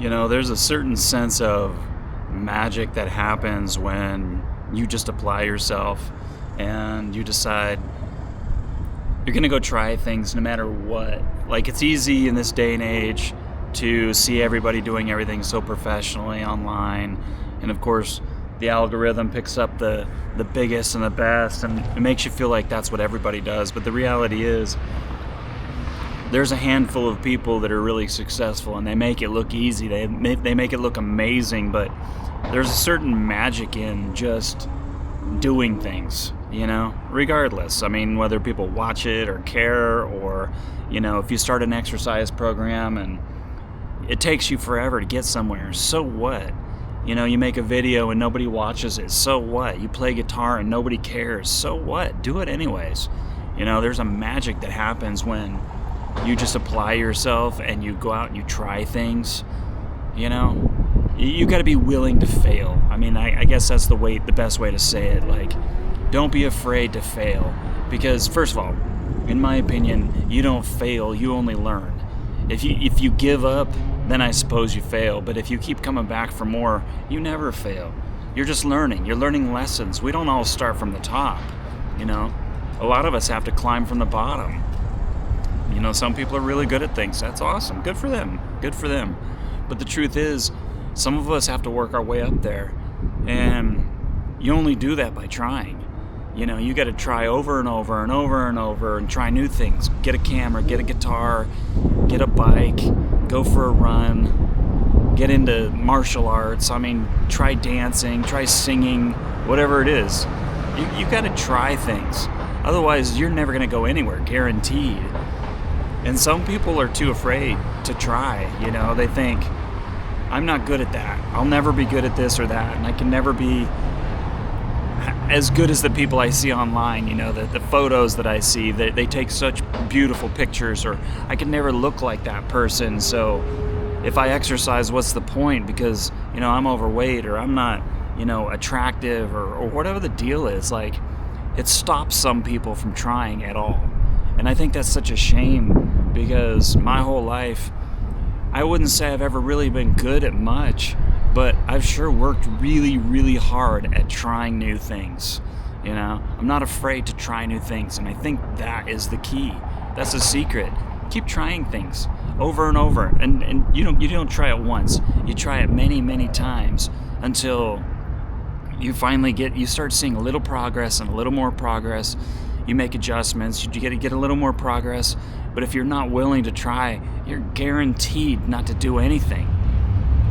There's a certain sense of magic that happens when you just apply yourself and you decide you're going to go try things no matter what. Like, it's easy in this day and age to see everybody doing everything so professionally online. And of course, the algorithm picks up the biggest and the best, and it makes you feel like that's what everybody does. But the reality is, there's a handful of people that are really successful, and they make it look easy. They make it look amazing, but there's a certain magic in just doing things, regardless. I mean, whether people watch it or care, or, if you start an exercise program and it takes you forever to get somewhere, so what? You make a video and nobody watches it, so what? You play guitar and nobody cares, so what? Do it anyways. There's a magic that happens when you just apply yourself and you go out and you try things. You got to be willing to fail. I mean, I guess that's the best way to say it. Like, don't be afraid to fail, because first of all, in my opinion, you don't fail, you only learn. If you give up, then I suppose you fail. But if you keep coming back for more, you never fail. You're just learning. You're learning lessons. We don't all start from the top. A lot of us have to climb from the bottom. Some people are really good at things. That's awesome. Good for them. Good for them. But the truth is, some of us have to work our way up there. And you only do that by trying. You got to try over and over and over and over and try new things. Get a camera, get a guitar, get a bike, go for a run, get into martial arts. I mean, try dancing, try singing, whatever it is. You got to try things. Otherwise, you're never going to go anywhere, guaranteed. And some people are too afraid to try. They think, I'm not good at that. I'll never be good at this or that, and I can never be as good as the people I see online. The photos that I see, they take such beautiful pictures, or I can never look like that person. So if I exercise, what's the point? Because, I'm overweight, or I'm not, attractive, or whatever the deal is. Like, it stops some people from trying at all. And I think that's such a shame, because my whole life, I wouldn't say I've ever really been good at much, but I've sure worked really, really hard at trying new things. I'm not afraid to try new things, and I think that is the key. That's the secret. Keep trying things over and over, and you don't try it once. You try it many, many times until you finally you start seeing a little progress and a little more progress. You make adjustments, you get a little more progress. But if you're not willing to try, you're guaranteed not to do anything.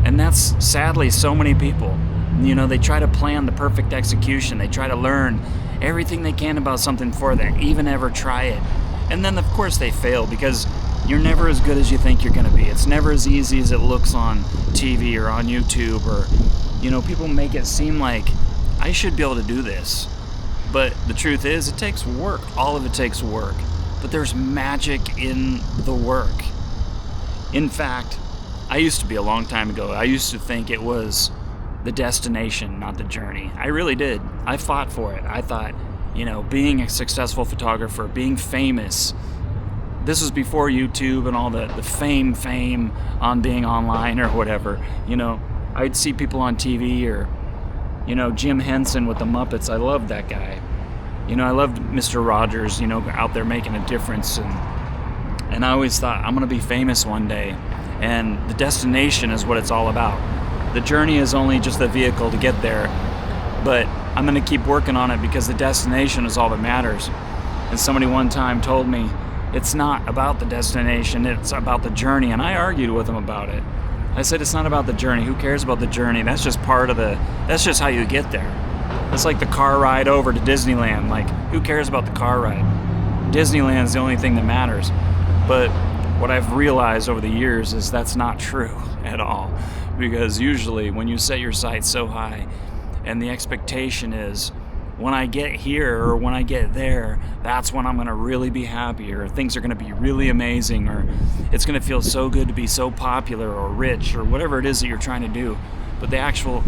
And that's sadly so many people. They try to plan the perfect execution. They try to learn everything they can about something before they even ever try it. And then of course they fail, because you're never as good as you think you're going to be. It's never as easy as it looks on TV or on YouTube, or people make it seem like I should be able to do this. But the truth is, it takes work. All of it takes work. But there's magic in the work. In fact, I used to be, a long time ago, I used to think it was the destination, not the journey. I really did. I fought for it. I thought, being a successful photographer, being famous, this was before YouTube and all the fame on being online or whatever. I'd see people on TV, or Jim Henson with the Muppets. I loved that guy. I loved Mr. Rogers, out there making a difference. And I always thought, I'm going to be famous one day. And the destination is what it's all about. The journey is only just the vehicle to get there. But I'm going to keep working on it, because the destination is all that matters. And somebody one time told me, it's not about the destination, it's about the journey. And I argued with him about it. I said, it's not about the journey. Who cares about the journey? That's just that's just how you get there. It's like the car ride over to Disneyland. Like, who cares about the car ride? Disneyland's the only thing that matters. But what I've realized over the years is that's not true at all. Because usually when you set your sights so high, and the expectation is, when I get here or when I get there, that's when I'm going to really be happy, or things are going to be really amazing, or it's going to feel so good to be so popular or rich, or whatever it is that you're trying to do. But the actual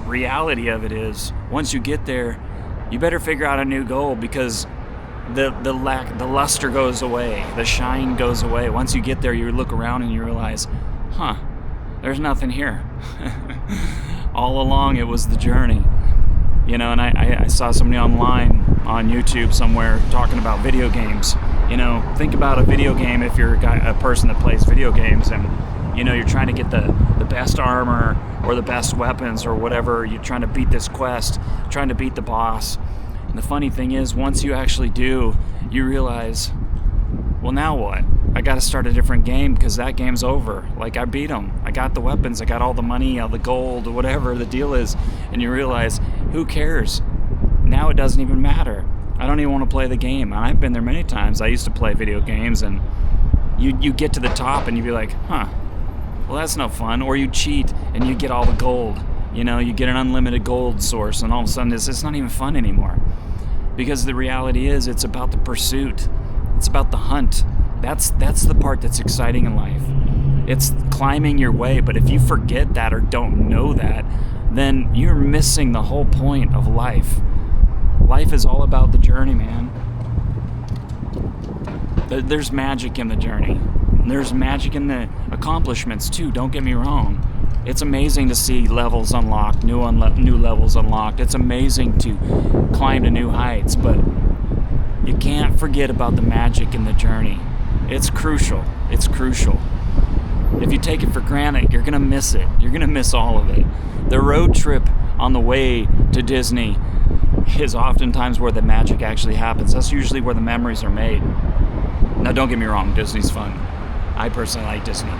reality of it is, once you get there, you better figure out a new goal, because the luster goes away, the shine goes away. Once you get there, you look around and you realize, there's nothing here. All along, it was the journey. You know, and I saw somebody online on YouTube somewhere talking about video games. You know, think about a video game if you're a person that plays video games and, you know, you're trying to get the best armor or the best weapons or whatever. You're trying to beat this quest, trying to beat the boss. And the funny thing is, once you actually do, you realize, well, now what? I got to start a different game because that game's over. Like, I beat them. I got the weapons. I got all the money, all the gold, whatever the deal is. And you realize, who cares? Now it doesn't even matter. I don't even want to play the game. And I've been there many times. I used to play video games, and you get to the top and you'd be like, huh, well, that's no fun. Or you cheat and you get all the gold. You know, you get an unlimited gold source, and all of a sudden it's not even fun anymore. Because the reality is, it's about the pursuit. It's about the hunt. That's the part that's exciting in life. It's climbing your way, but if you forget that or don't know that, then you're missing the whole point of life. Life is all about the journey, man. There's magic in the journey. There's magic in the accomplishments too, don't get me wrong. It's amazing to see levels unlocked, new levels unlocked. It's amazing to climb to new heights, but you can't forget about the magic in the journey. It's crucial. It's crucial. If you take it for granted, you're going to miss it. You're going to miss all of it. The road trip on the way to Disney is oftentimes where the magic actually happens. That's usually where the memories are made. Now, don't get me wrong, Disney's fun. I personally like Disney.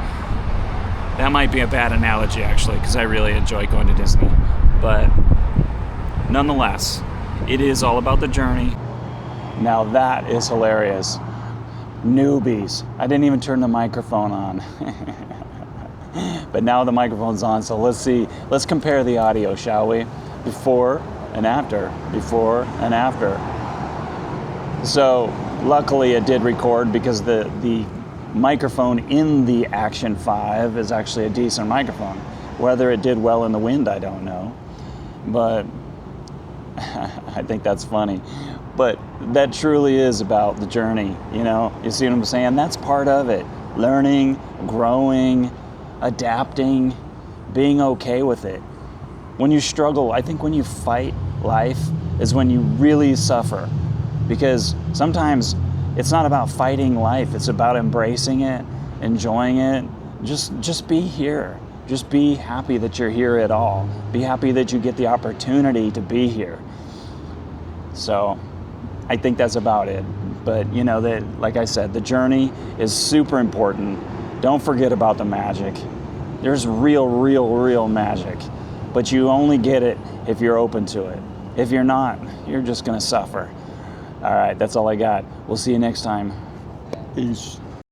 That might be a bad analogy, actually, because I really enjoy going to Disney. But nonetheless, it is all about the journey. Now that is hilarious. Newbies. I didn't even turn the microphone on. But now the microphone's on, so let's see. Let's compare the audio, shall we? Before and after. Before and after. So luckily it did record because the microphone in the Action 5 is actually a decent microphone. Whether it did well in the wind, I don't know. But I think that's funny. But that truly is about the journey, you know? You see what I'm saying? That's part of it. Learning, growing, adapting, being okay with it. When you struggle, I think when you fight life is when you really suffer. Because sometimes it's not about fighting life. It's about embracing it, enjoying it. Just be here. Just be happy that you're here at all. Be happy that you get the opportunity to be here. So I think that's about it. But you know, that, like I said, the journey is super important. Don't forget about the magic. There's real magic. But you only get it if you're open to it. If you're not, you're just gonna suffer. All right, that's all I got. We'll see you next time. Peace.